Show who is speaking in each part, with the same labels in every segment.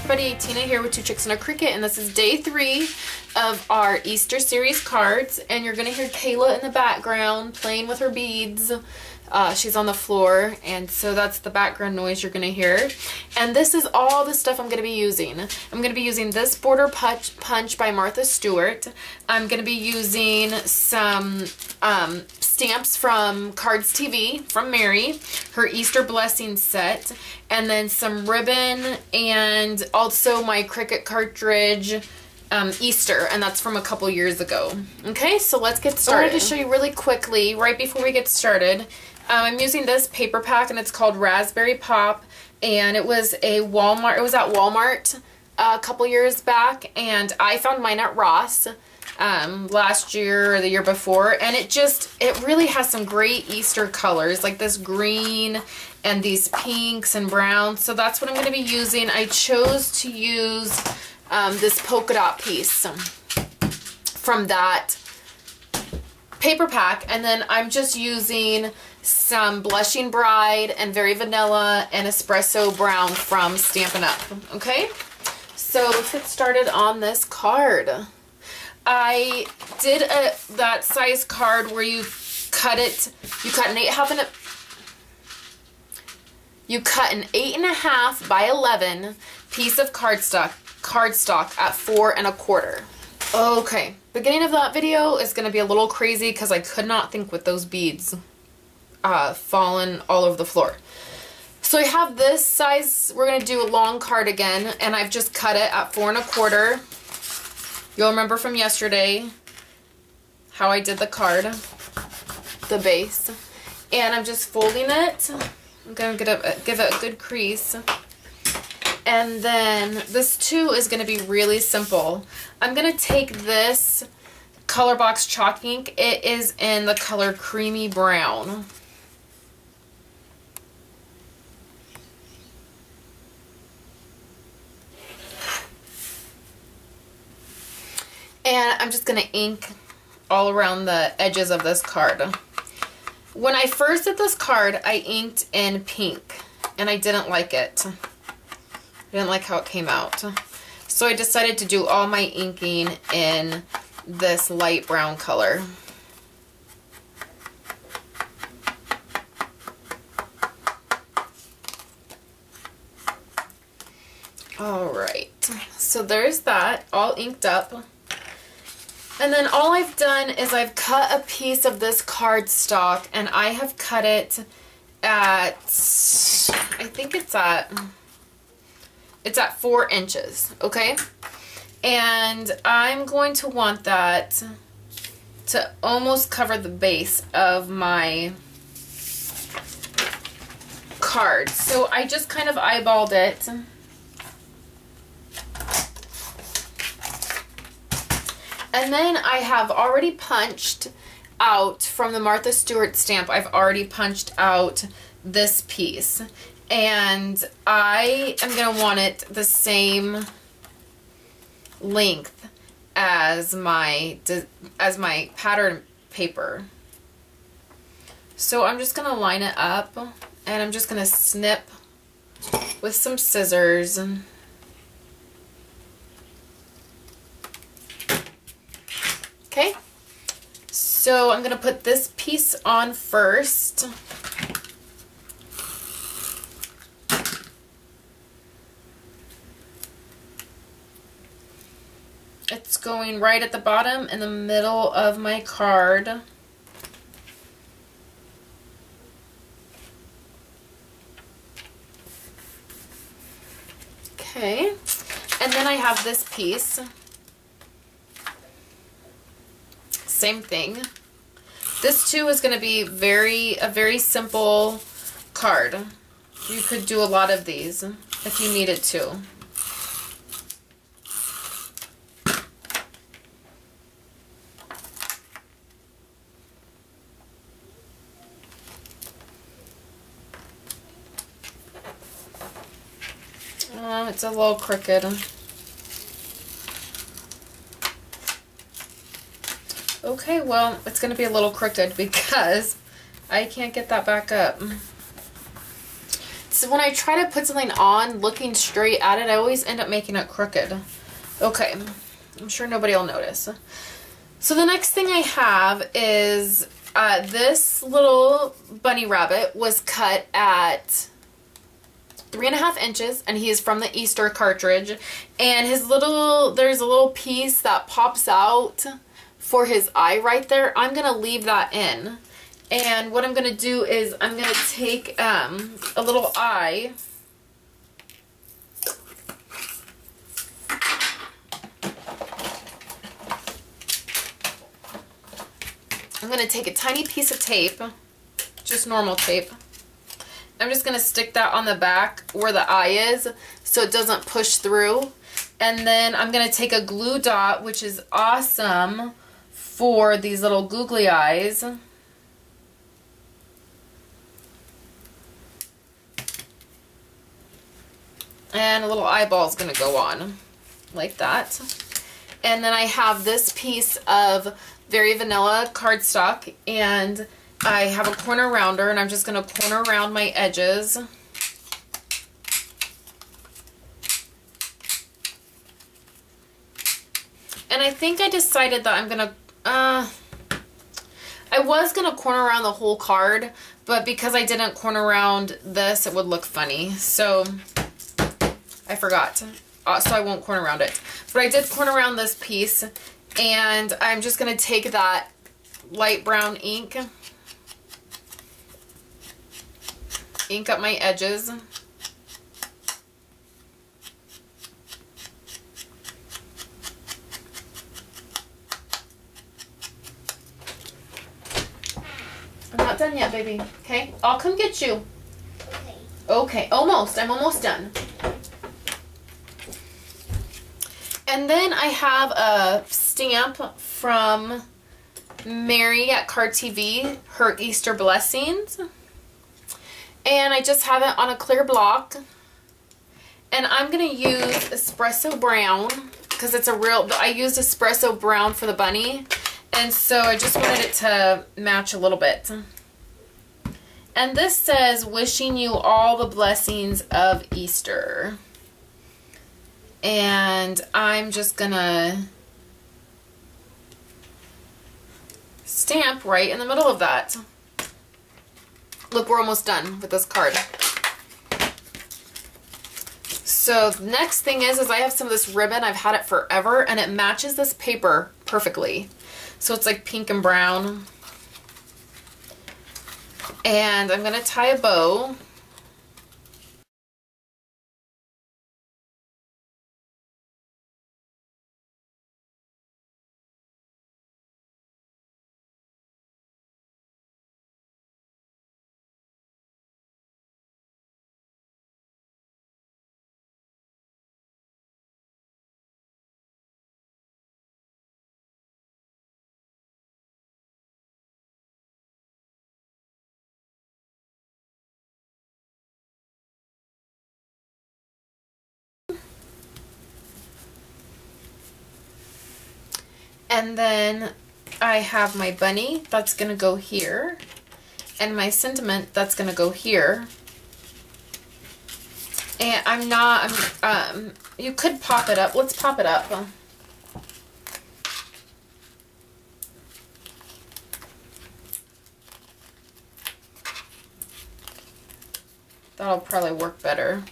Speaker 1: everybody, Tina here with Two Chicks and a Cricut, and this is day 3 of our Easter series cards. And you're gonna hear Kayla in the background playing with her beads. She's on the floor, and so that's the background noise you're gonna hear. And this is all the stuff I'm gonna be using. I'm gonna be using this border punch by Martha Stewart. I'm gonna be using some stamps from Cards TV from Mary, her Easter blessing set, and then some ribbon, and also my Cricut cartridge Easter, and that's from a couple years ago. Okay, so let's get started. I wanted to show you really quickly, right before we get started, I'm using this paper pack, and it's called Raspberry Pop, and it was at Walmart a couple years back, and I found mine at Ross last year or the year before, and it really has some great Easter colors, like this green and these pinks and browns. So that's what I'm going to be using. I chose to use this polka dot piece from that paper pack, and then I'm just using some Blushing Bride and Very Vanilla and Espresso Brown from Stampin' Up. Okay, so let's get started on this card. I did that size card where you cut an 8.5 by 11 piece of cardstock at 4 1/4. Okay, beginning of that video is going to be a little crazy because I could not think with those beads falling all over the floor. So I have this size. We're going to do a long card again, and I've just cut it at 4 1/4. You'll remember from yesterday how I did the card, the base, and I'm just folding it. I'm going to give it a good crease. And then this too is going to be really simple. I'm going to take this Color Box chalk ink. It is in the color Creamy Brown. And I'm just going to ink all around the edges of this card. When I first did this card, I inked in pink, and I didn't like it. I didn't like how it came out. So I decided to do all my inking in this light brown color. Alright, so there's that, all inked up. And then all I've done is I've cut a piece of this cardstock, and I have cut it at, I think it's at 4 inches, okay? And I'm going to want that to almost cover the base of my card. So I just kind of eyeballed it. And then I have already punched out from the Martha Stewart stamp. I've already punched out this piece. And I am going to want it the same length as my pattern paper. So I'm just going to line it up, and I'm just going to snip with some scissors. Okay, so I'm going to put this piece on first. It's going right at the bottom in the middle of my card. Okay, and then I have this piece. Same thing. This too is going to be a very simple card. You could do a lot of these if you needed to. It's a little crooked. Okay, well, it's going to be a little crooked because I can't get that back up. when I try to put something on looking straight at it, I always end up making it crooked. Okay, I'm sure nobody will notice. So the next thing I have is this little bunny rabbit was cut at 3.5 inches, and he is from the Easter cartridge. And his there's a little piece that pops out for his eye right there. I'm gonna leave that in. And what I'm gonna do is I'm gonna take a little eye. I'm going to take a tiny piece of tape, just normal tape. I'm just going to stick that on the back where the eye is so it doesn't push through. And then I'm going to take a glue dot, which is awesome for these little googly eyes. And a little eyeball is going to go on like that. And then I have this piece of very vanilla cardstock, and I have a corner rounder, and I'm just going to corner around my edges. And I think I decided that I'm going to, I was going to corner around the whole card, but because I didn't corner around this, it would look funny. So I forgot. So I won't corner around it. But I did corner around this piece, and I'm just going to take that light brown ink up my edges. I'm not done yet, baby. Okay? I'll come get you.
Speaker 2: Okay.
Speaker 1: Okay. Almost. I'm almost done. And then I have a stamp from Mary at Card TV, her Easter blessings. And I just have it on a clear block. And I'm going to use espresso brown because it's I used espresso brown for the bunny. And so I just wanted it to match a little bit. And this says, wishing you all the blessings of Easter. And I'm just gonna stamp right in the middle of that. Look, we're almost done with this card. So the next thing is I have some of this ribbon. I've had it forever, and it matches this paper perfectly. So it's like pink and brown. And I'm gonna tie a bow. And then I have my bunny that's going to go here, and my sentiment that's going to go here. And you could pop it up. Let's pop it up. That'll probably work better.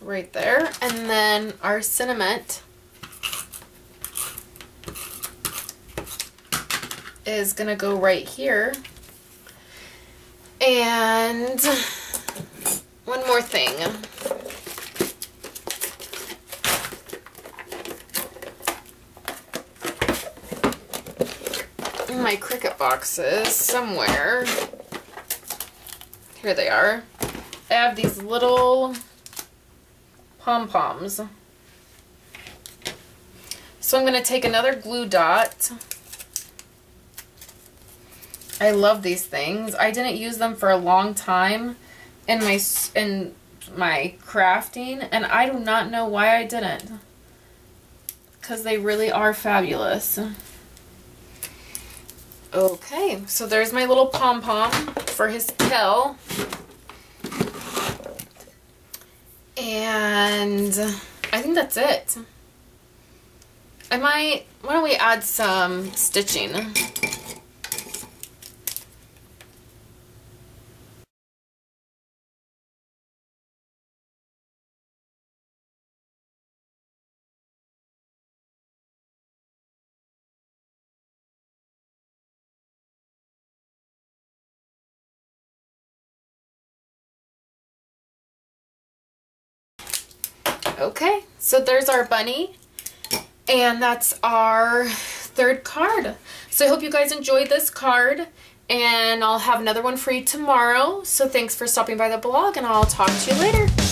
Speaker 1: Right there. And then our sentiment is gonna go right here. And one more thing. In my Cricut boxes somewhere, here they are, I have these little pom-poms. So I'm going to take another glue dot, I love these things. I didn't use them for a long time in my crafting, and I do not know why I didn't. Because they really are fabulous. Okay, so there's my little pom-pom for his tail. And I think that's it. Why don't we add some stitching? Okay, so there's our bunny, and that's our third card. So I hope you guys enjoyed this card, and I'll have another one for you tomorrow. So thanks for stopping by the blog, and I'll talk to you later.